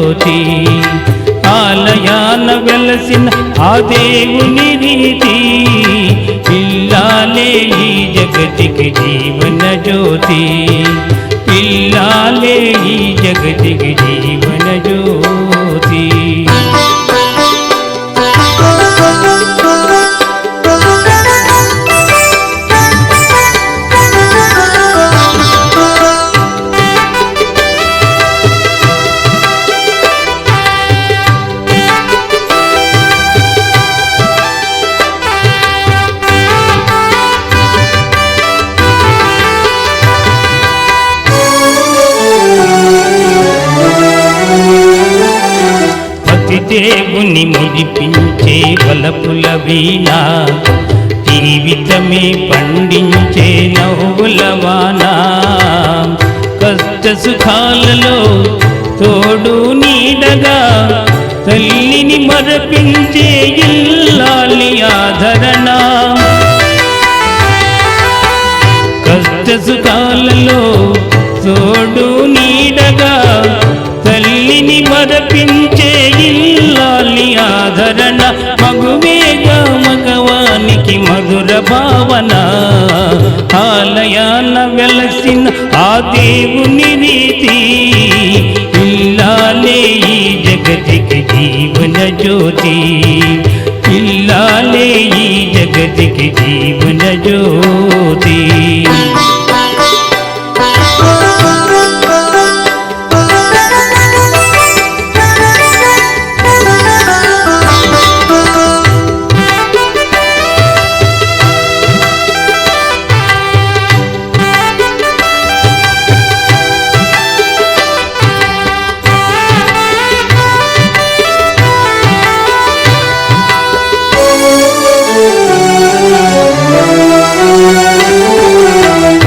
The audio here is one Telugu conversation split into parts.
జ్యోతి ఆలయాన వెలసిన ఆ దేవుని రీతి ఇల్లాలే ఈ జగతికి జీవన జ్యోతి ఇల్లాలే ఈ జగతికి జీవన జ్యోతి దేవుని మురిపించే వలపుల వీణ జీవితమే పండించే నవ్వుల వాన కష్ట సుఖాలలో తోడు నీడగా తల్లిని మరపించే ఇల్లాలి ఆదరణ కష్ట సుఖాలలో తోడు నీడగా తల్లిని మరపించే ఇల్లాలి ఆదరణ మగువేగా మగవానికి మధుర భావన ఆలయాన వెలసిన ఆ దేవుని రీతి ఇల్లాలే ఈ జగతికి జీవన జ్యోతి ఇల్లాలే ఈ జగతికి జీవన జ్యోతి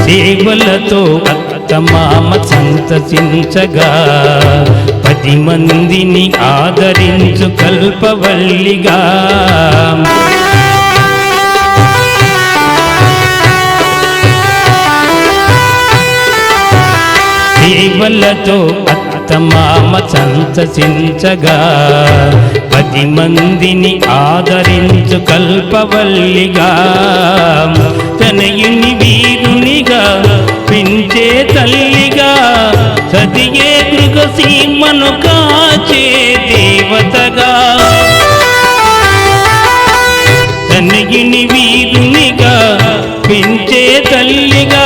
సేవలతో అత్తమామ సంతసించగా 10 మందిని ఆదరించు కల్పవల్లిగా సేవలతో అత్తమామ సంతసించగా 10 మందిని ఆదరించు కల్పవల్లిగా తనయుని వీరునిగా పెంచే తల్లిగా సతియే మృగసీమను కాచే దేవతగా తనయుని వీరునిగా పెంచే తల్లిగా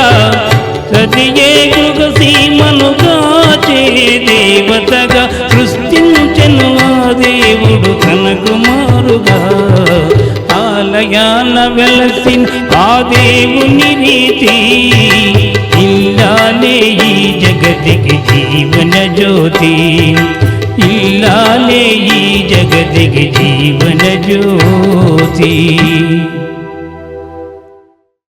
సతియే మృగసీమను కాచే దేవతగా సృష్టించెను ఆ దేవుడు తన కుమారుగా ఆలయాన వెలసిన ఆ దేవుని రీతి ఇల్లాలే ఈ జగతికి జీవన జ్యోతి ఇల్లాలే ఈ జగతికి జీవన జ్యోతి